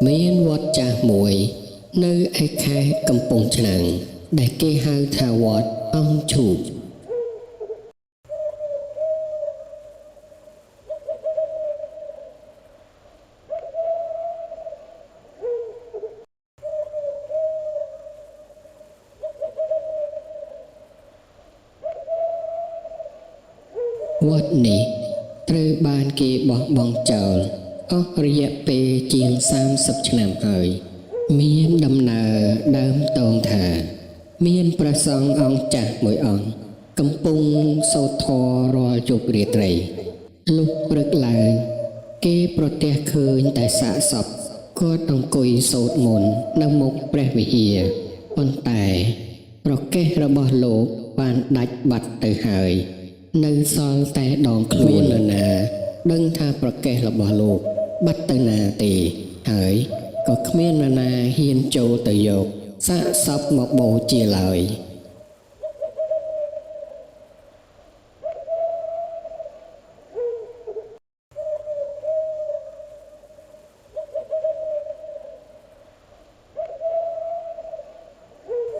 មានវត្តចាស់មួយនៅឯខេត្តកំពង់ឆ្នាំងដែលគេហៅថាវត្តអង្គឈូកវត្តនេះត្រូវបានគេបោះបង់ចោលអស់រយៈពេលជាង30ឆ្នាំហើយមានដំណើរដើមតងថាមានព្រះសង្ឃអង្គចាស់មួយអង្គកំពុងសូត្រធម៌រាល់យប់រាត្រីលុះព្រឹកឡើងគេប្រទះឃើញតែសាកសពគាត់អង្គុយសូត្រមន្តនៅមុខព្រះវិហារប៉ុន្តែប្រកេះរបស់លោកបានដាច់បាត់ទៅហើយនៅសល់តែដងខ្លួននរណាដឹងថាប្រកេះរបស់លោកបាត់ទៅណាទេហើយក៏គ្មាននរណាហ៊ានចូលទៅយកសាកសពមកបូជាឡើយ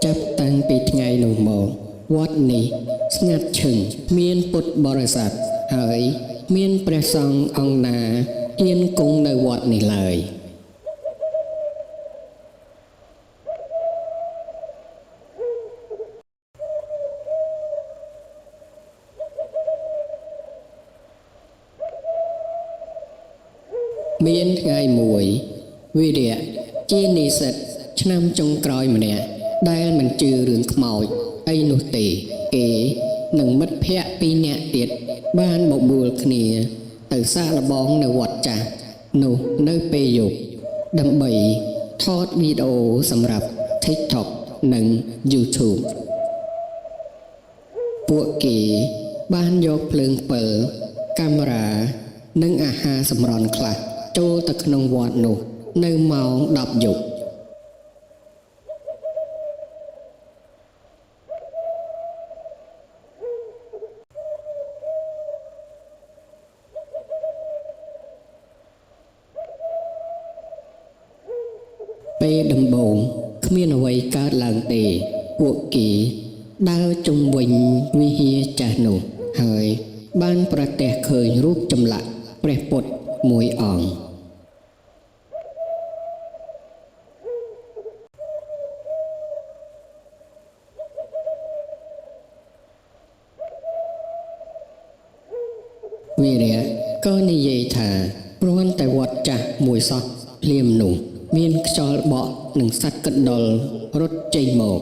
ចាប់តាំងពីថ្ងៃនោះមកវត្តនេះស្ងាត់ឈឹងមានពុទ្ធបរិស័ទហើយមានព្រះសង្ឃអង្គណាហ៊ានគង់នៅវត្តនេះឡើយមានថ្ងៃមួយវីរៈជានិស្សិតឆ្នាំចុងក្រោយម្នាក់ដែលមិនជឿរឿងខ្មោចអីនោះទេគេនិងមិត្តភ័ក្តិ2នាក់ទៀតបានបបួលគ្នាទៅសាកល្បងនៅវត្តចាស់នោះនៅពេលយប់ដើម្បីថតវីដេអូសម្រាប់ TikTok និង YouTube ពួកគេបានយកភ្លើងពិលកាមេរ៉ានិងអាហារសម្រន់ខ្លះចូលទៅក្នុងវត្តនោះនៅម៉ោង10យប់ពេលដំបូងគ្មានអ្វីកើតឡើងទេពួកគេដើរជុំវិញវិហារចាស់នោះហើយបានប្រទះឃើញរូបចម្លាក់ព្រះពុទ្ធមួយអង្គវីរៈក៏និយាយថាព្រោះតែវត្តចាស់មួយសោះភ្លាមនោះមានខ្យល់បក់និងសត្វកណ្ដុររត់ចេញមក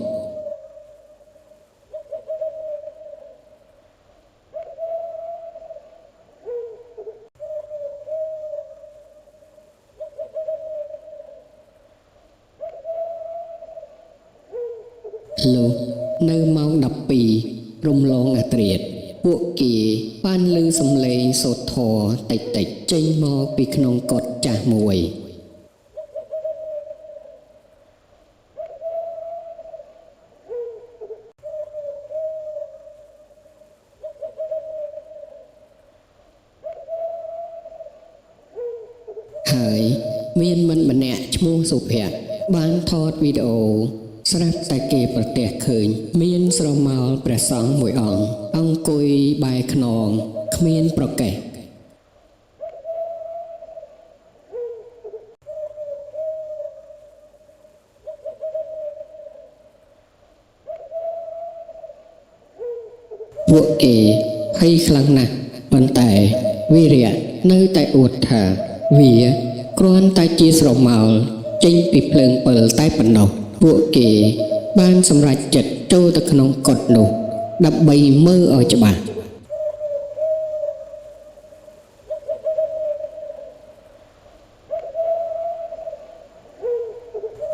លុះនៅម៉ោង12រំលងអាធ្រាត្រពួកគេបានឮសំឡេងសូត្រធម៌តិចៗចេញមកពីក្នុងកុដិចាស់មួយហើយមានមិត្តម្នាក់ឈ្មោះសុភ័ក្របានថតវីដេអូស្រាប់តែគេប្រទះឃើញមានស្រមោលព្រះសង្ឃមួយអង្គអង្គុយបែរខ្នងគ្មានប្រកេះពួកគេភ័យខ្លាំងណាស់ប៉ុន្តែវីរៈនៅតែអួតថាវាគ្រាន់តែជាស្រមោលចេញពីភ្លើងពិលតែប៉ុណ្ណោះពួកគេបានសម្រេចចិត្តចូលទៅក្នុងកុដិនោះដើម្បីមើលឲ្យច្បាស់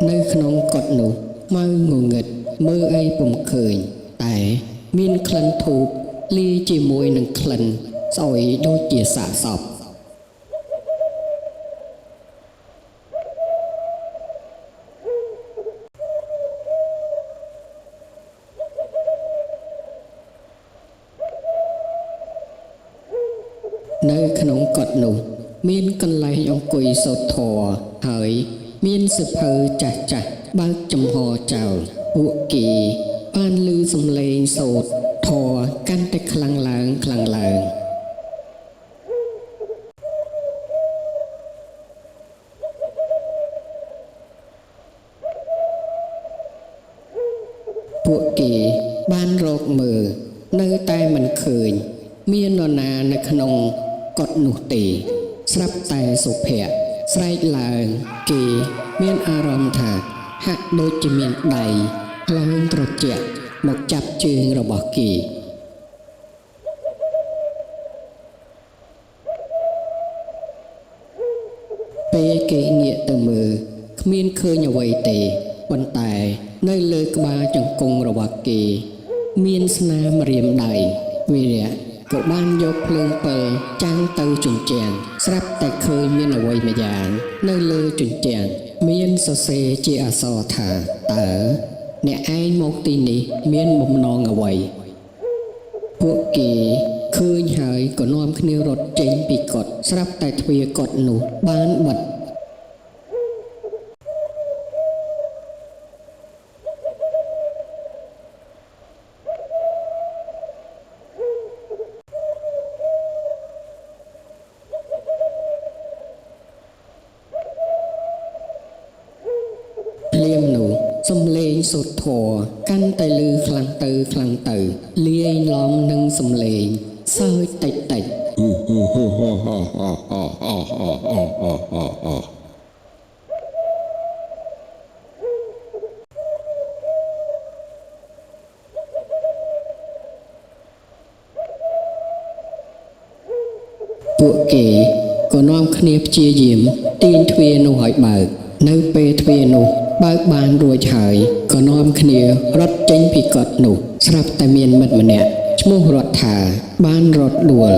នៅក្នុងកុដិនោះខ្មៅងងឹតមើលអីពុំឃើញតែមានក្លិនធូបលាយជាមួយនឹងក្លិនស្អុយដូចជាសាកសពនៅក្នុងកុដិនោះមានកន្លែងអង្គុយសូត្រធម៌ហើយ មានសិភៅចាស់ចាស់បើកចំហចោលពួកគេបានឮសំឡេងសូត្រធម៌កាន់តែខ្លាំងឡើងខ្លាំងឡើងពួកគេបានរកមើលនៅតែមិនឃើញមាននរណានៅក្នុងកុដិនោះទេស្រាប់តែសុភ័ក្រស្រែកឡើងគេមានអារម្មណ៍ថាហាក់ដូចជាមានដៃក្លោងត្រជាក់មកចាប់ជើងរបស់គេពេលគេងាកទៅមើលគ្មានឃើញអ្វីទេប៉ុន្តែនៅលើក្បាលជង្គង់របស់គេមានស្នាមរៀមដៃវីរៈក៏បានយកភ្លើងពិលចាំងទៅជញ្ជាំងស្រាប់តែឃើញមានអ្វីម្យ៉ាងនៅលើជញ្ជាំងមានសរសេរជាអក្សរថាតើអ្នកឯងមកទីនេះមានបំណងអ្វីពួកគេឃើញហើយក៏នាំគ្នារត់ចេញពីកុដិស្រាប់តែទ្វារកុដិនោះបានបិទភ្លាមនោះសំឡេងសូត្រធម៌កាន់តែឮខ្លាំងទៅលាយឡំនឹងសំឡេងសើចតិចពួកគេក៏នាំគ្នាព្យាយាមទាញទ្វារនោះឲ្យបើកនៅពេលទ្វារនោះបើកបានរួចហើយក៏នាំគ្នារត់ចេញពីកុដិនោះស្រាប់តែមានមិត្តម្នាក់ឈ្មោះរដ្ឋាបានរត់ដួល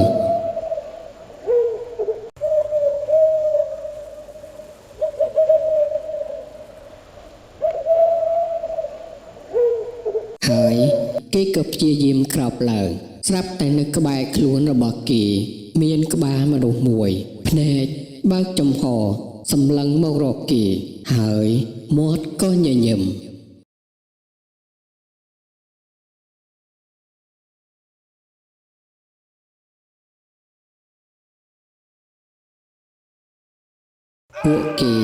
ហើយគេក៏ព្យាយាមក្រោកឡើងស្រាប់តែនៅក្បែរខ្លួនរបស់គេមានក្បាលមនុស្សមួយភ្នែកបើកចំហសម្លឹងមករកគេហើយមាត់ក៏ញញឹមពួកគេ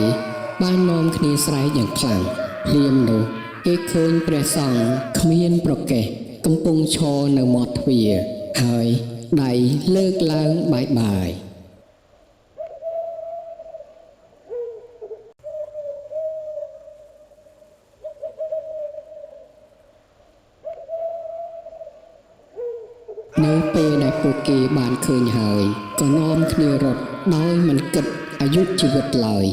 បាននាំគ្នាស្រែកយ៉ាងខ្លាំងភ្លាមនោះគេឃើញព្រះសង្ឃគ្មានប្រកេះកំពុងឈរនៅមាត់ទ្វារហើយដៃលើកឡើងបាយនៅពេលដែលពួកគេបានឃើញហើយក៏នាំគ្នារត់ដោយមិនគិតអាយុជីវិតឡើយ